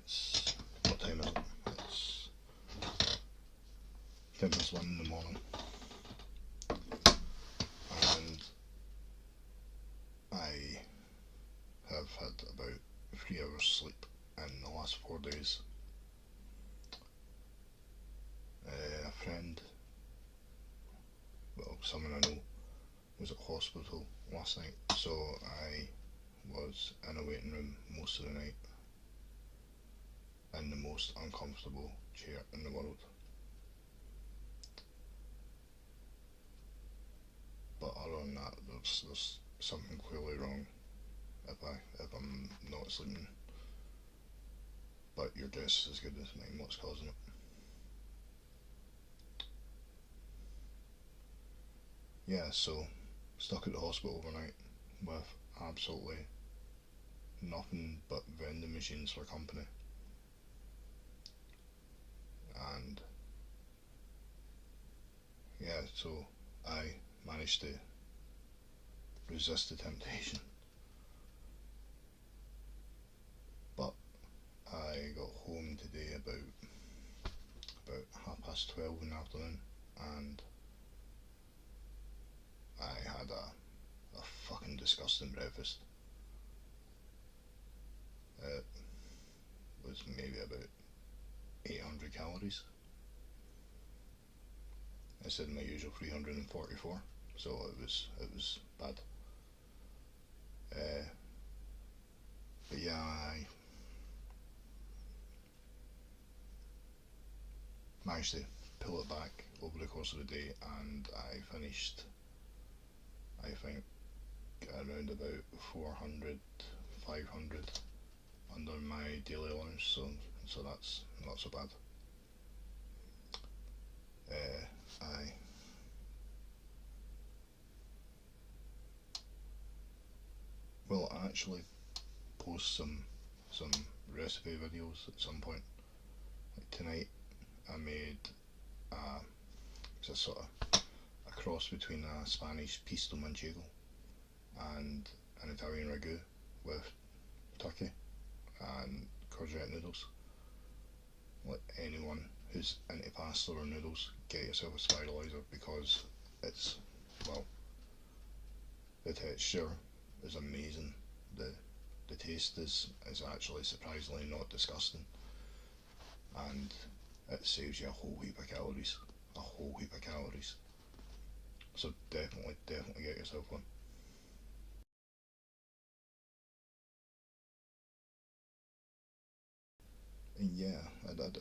It's, what time is it? It's 1:10 in the morning, and I have had about 3 hours sleep in the last 4 days. A friend, well, someone I know, was at hospital last night, so I was in a waiting room most of the night in the most uncomfortable chair in the world. But other than that, there's something clearly wrong if I'm not sleeping. But your guess is as good as mine. What's causing it? Yeah, so stuck at the hospital overnight with absolutely nothing but vending machines for company, and yeah, so I managed to resist the temptation, but I got home today about 12:30 in the afternoon, and I had a fucking disgusting breakfast. It was maybe about 800 calories instead of my usual 344, so it was bad. Uh, but yeah, I managed to pull it back over the course of the day, and I finished, I think, around about 400, 500 under my daily allowance, so that's not so bad. I will actually post some recipe videos at some point. Like tonight, I made it's a sort of a cross between a Spanish pisto manchego and an Italian ragu with turkey and courgette noodles. Let anyone who's into pasta or noodles get yourself a spiralizer, because it's, well, the texture is amazing. The taste is actually surprisingly not disgusting, and it saves you a whole heap of calories. A whole heap of calories. So definitely get yourself one. And yeah, I don't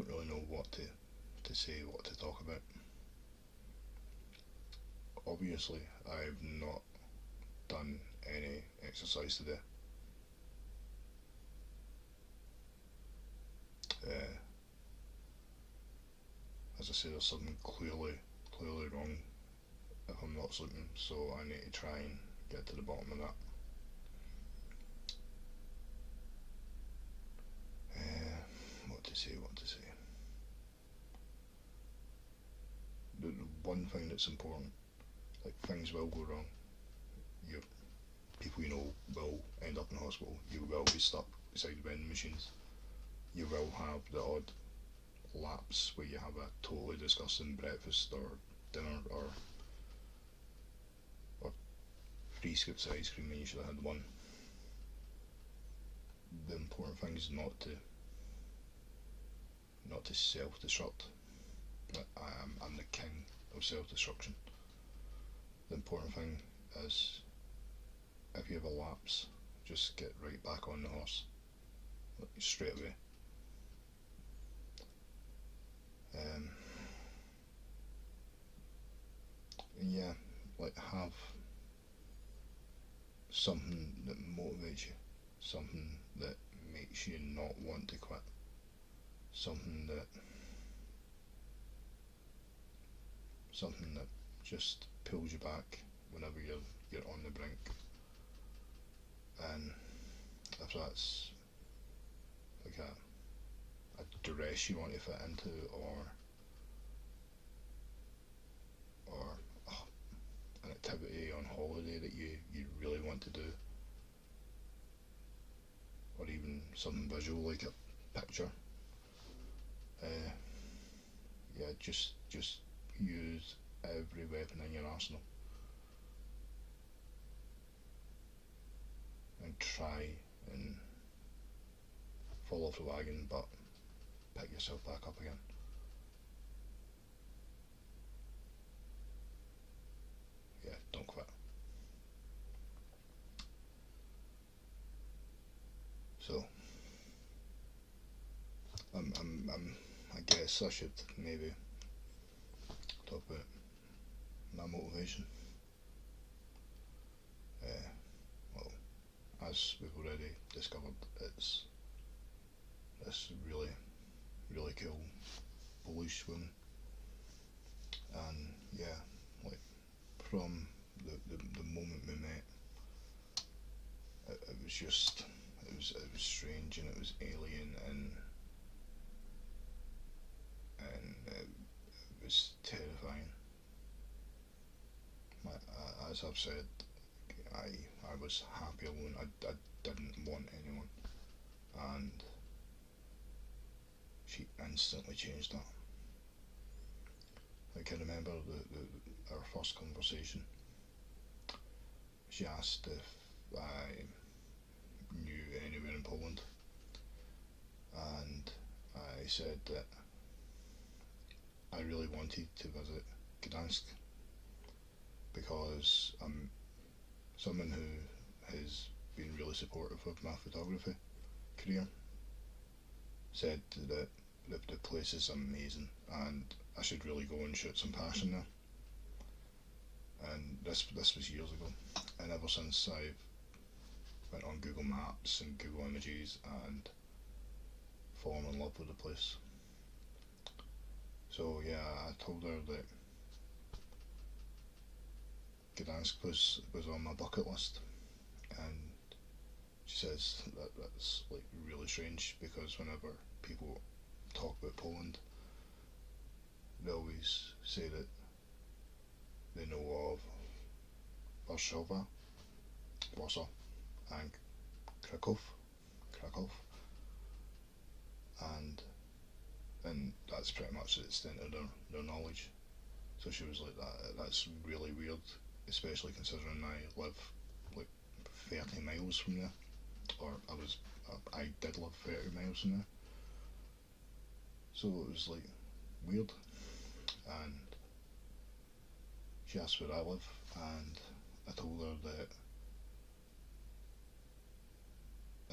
really know what to say, what to talk about. Obviously, I've not done any exercise today. Uh, as I say, there's something clearly wrong if I'm not sleeping, so I need to try and get to the bottom of that. What to say, what to say. The one thing that's important, like, things will go wrong. You People you know will end up in hospital. You will be stuck beside the vending machines. You will have the odd lapse where you have a totally disgusting breakfast or dinner, or 3 scoops of ice cream when you should have had one. The important thing is not to self-destruct. I'm the king of self-destruction. The important thing is, if you have a lapse, just get right back on the horse, like, straight away. Um, yeah, like, have something that motivates you, something that makes you not want to quit, something that just pulls you back whenever you're on the brink. And if that's like a dress you want to fit into, or oh, an activity on holiday that you really want to do, something visual like a picture. Uh, yeah, just use every weapon in your arsenal and try and fall off the wagon, but pick yourself back up again. Yeah, don't quit. So, I guess I should maybe talk about my motivation. Uh, well, as we've already discovered, it's this really cool Polish woman, and yeah, like from the moment we met, it was just it was strange and it was alien and it was terrifying. As I've said, I was happy alone. I didn't want anyone, and she instantly changed that. I can remember our first conversation. She asked if I knew anywhere in Poland, and I said that I really wanted to visit Gdansk because I'm someone who has been really supportive of my photography career. Said that the place is amazing and I should really go and shoot some passion there. And this was years ago, and ever since I've went on Google Maps and Google Images and fallen in love with the place. So yeah, I told her that Gdansk was on my bucket list, and she says that's like really strange because whenever people talk about Poland, they always say that they know of Warsaw, Warsaw, and Krakow, and that's pretty much the extent of their knowledge. So she was like, that's really weird, especially considering I live like 30 miles from there, or I did live 30 miles from there. So it was like weird, and she asked where I live, and I told her that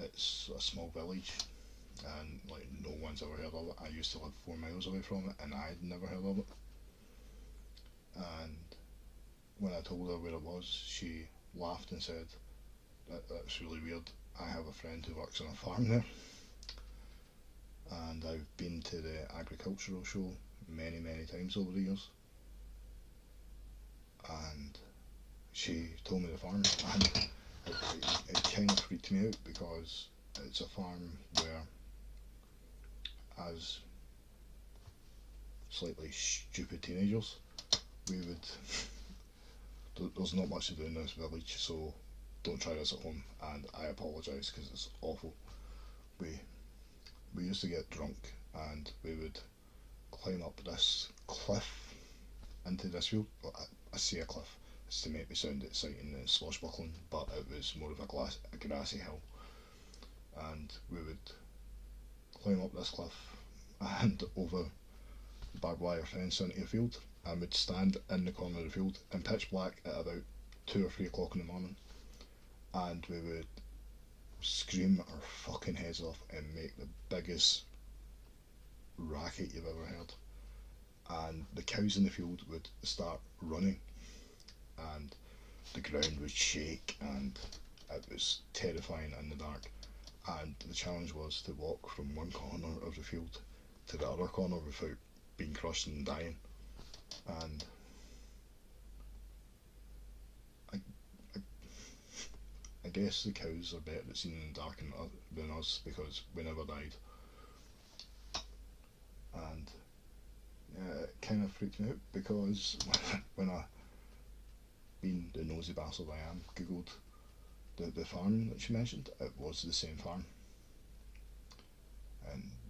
it's a small village and like no one's ever heard of it. I used to live 4 miles away from it and I'd never heard of it. And when I told her where it was, she laughed and said, that's really weird. I have a friend who works on a farm there, and I've been to the agricultural show many times over the years. And she told me the farm, and it kind of freaked me out because it's a farm where, as slightly stupid teenagers, we would. There's not much to do in this village, so don't try this at home. And I apologise because it's awful. We used to get drunk and we would climb up this cliff into this field. Well, I say a cliff. It's to make me sound exciting and swashbuckling, but it was more of a grassy hill. And we would climb up this cliff and over the barbed wire fence into a field, and would stand in the corner of the field in pitch black at about 2 or 3 o'clock in the morning, and we would scream our fucking heads off and make the biggest racket you've ever heard. And the cows in the field would start running, and the ground would shake, and it was terrifying in the dark. And the challenge was to walk from one corner of the field to the other corner without being crushed and dying. And I guess the cows are better at seeing in the dark than us because we never died. And yeah, it kind of freaked me out because when I, being the nosy bastard I am, googled the farm that she mentioned, it was the same farm.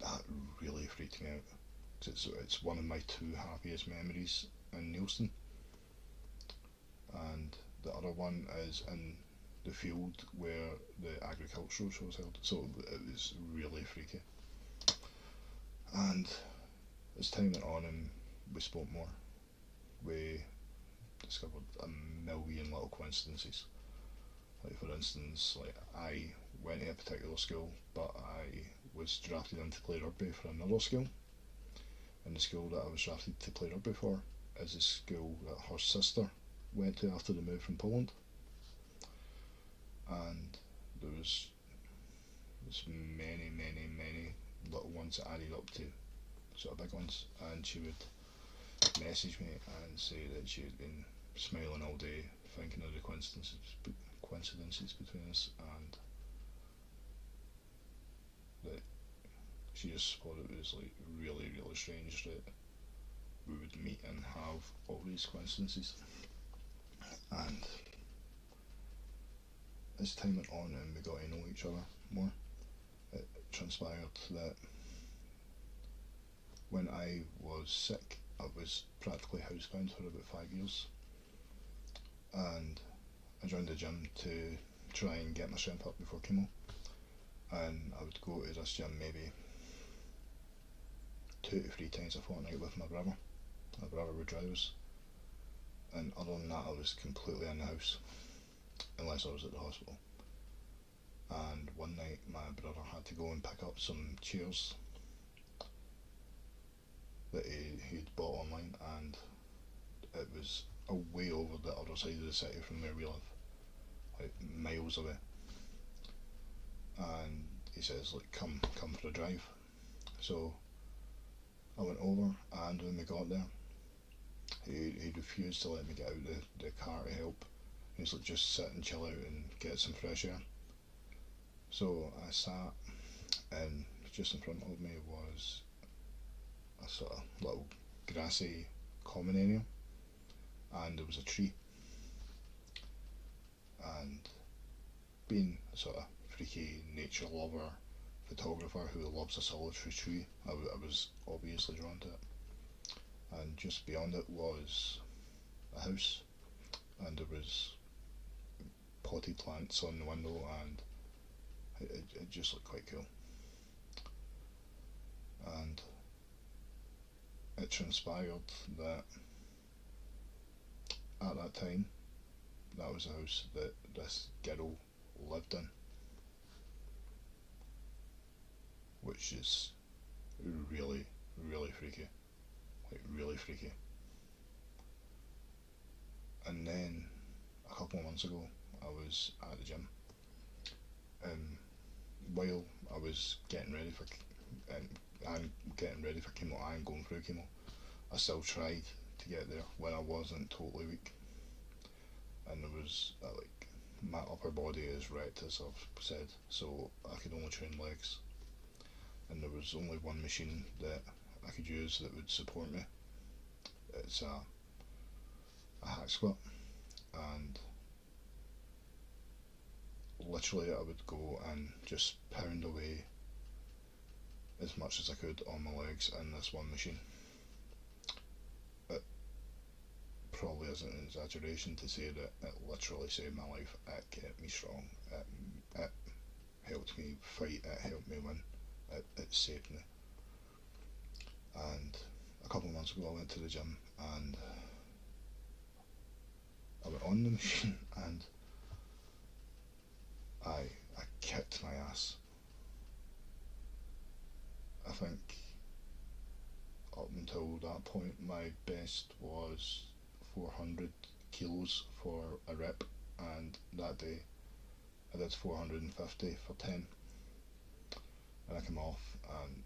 that really freaked me out. 'Cause it's one of my two happiest memories in Nielsen, and the other one is in the field where the agricultural show was held. So it was really freaky. And as time went on and we spoke more, we discovered a million little coincidences. Like for instance, like I went to a particular school, but I was drafted in to play rugby for another school, and the school that I was drafted to play rugby for is the school that her sister went to after they moved from Poland. And there was many little ones that added up to sort of big ones, and she would message me and say that she had been smiling all day thinking of the coincidences between us, and that she just thought it was like really strange that we would meet and have all these coincidences. And as time went on and we got to know each other more, it transpired that when I was sick, I was practically housebound for about 5 years, and I joined the gym to try and get my strength up before chemo. And I would go to this gym maybe 2 to 3 times a fortnight with my brother. My brother would drive us, and other than that, I was completely in the house unless I was at the hospital. And one night, my brother had to go and pick up some chairs that he'd bought online, and it was way over the other side of the city from where we live, like miles away. And he says, like, come for a drive. So I went over, and when we got there, he refused to let me get out the car to help. He's like, just sit and chill out and get some fresh air. So I sat, and just in front of me was a sort of little grassy common area, and there was a tree. And being a sort of freaky nature lover, photographer who loves a solitary tree, I was obviously drawn to it. And just beyond it was a house, and there was potted plants on the window, and it just looked quite cool. And it transpired that at that time, that was the house that this girl lived in, which is really freaky, like really freaky. And then a couple of months ago, I was at the gym, and while I was getting ready for chemo and going through chemo, I still tried to get there when I wasn't totally weak. And there was like, my upper body is wrecked, as I've said, so I could only train legs, and there was only one machine that I could use that would support me. It's a hack squat, and literally I would go and just pound away as much as I could on my legs in this one machine. It probably isn't an exaggeration to say that it literally saved my life. It kept me strong. It helped me fight. It helped me win. It saved me. And a couple of months ago, I went to the gym, and I went on the machine, and I kicked my ass. I think up until that point, my best was 400 kilos for a rep, and that day I did 450 for 10. And I came off, and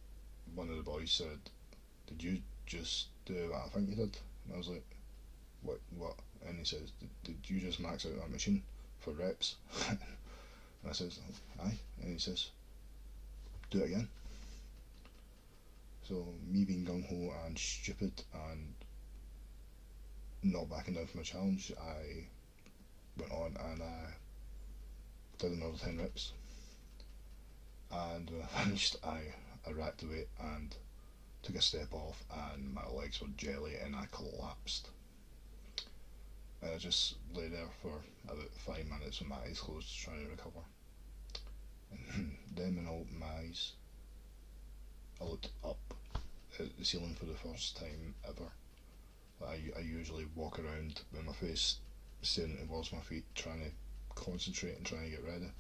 one of the boys said, "Did you just do what I think you did?" And I was like, what? And he says, did you just max out that machine for reps? And I says, aye. And he says, do it again. So me being gung-ho and stupid and not backing down from my challenge, I went on and I did another 10 reps. And when I finished, I I racked the weight and took a step off, and my legs were jelly, and I collapsed. And I just lay there for about 5 minutes with my eyes closed, trying to recover. And then when I opened my eyes, I looked up at the ceiling for the first time ever. I usually walk around with my face staring towards my feet, trying to concentrate and trying to get ready,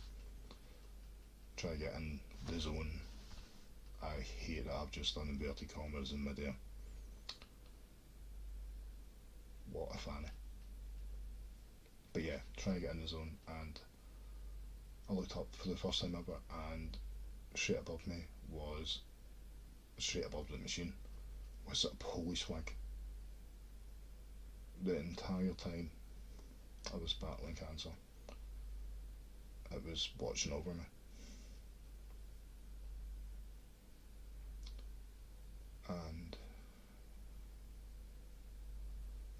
try to get in the zone. I hate that I've just done inverted commas in midair. What a fanny. But yeah, trying to get in the zone, and I looked up for the first time ever, and straight above me was, straight above the machine, was a Polish flag. The entire time I was battling cancer, it was watching over me. And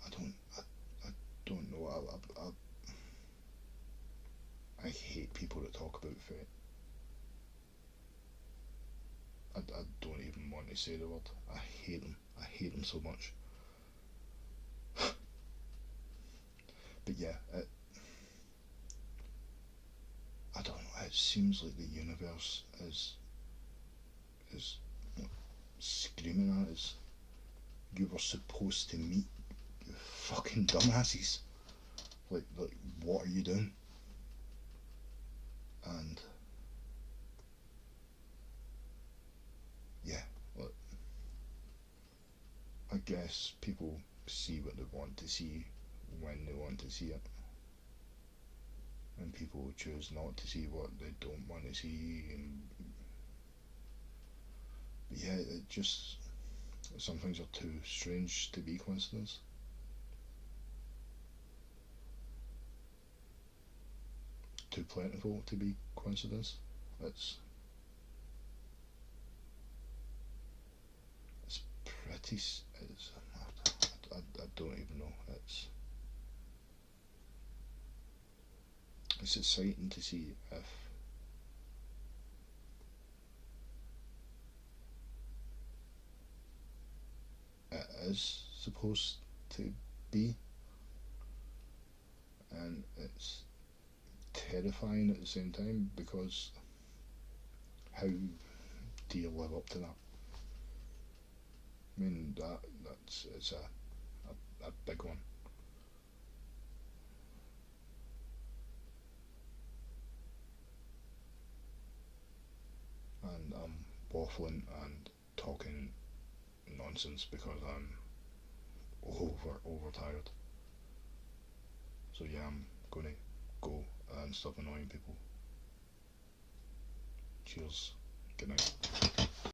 I don't know, I hate people that talk about fate. I don't even want to say the word. I hate them so much. But yeah, I don't know, it seems like the universe is screaming at us. You were supposed to meet, you fucking dumbasses. Like, what are you doing? And yeah, look, I guess people see what they want to see when they want to see it, and people choose not to see what they don't want to see. And but yeah, it just, some things are too strange to be coincidence. Too plentiful to be coincidence. It's pretty. I don't even know. It's exciting to see if it is supposed to be, and it's terrifying at the same time, because how do you live up to that? I mean, it's a big one. And I'm waffling and talking nonsense because I'm overtired. So yeah, I'm gonna go and stop annoying people. Cheers. Good night.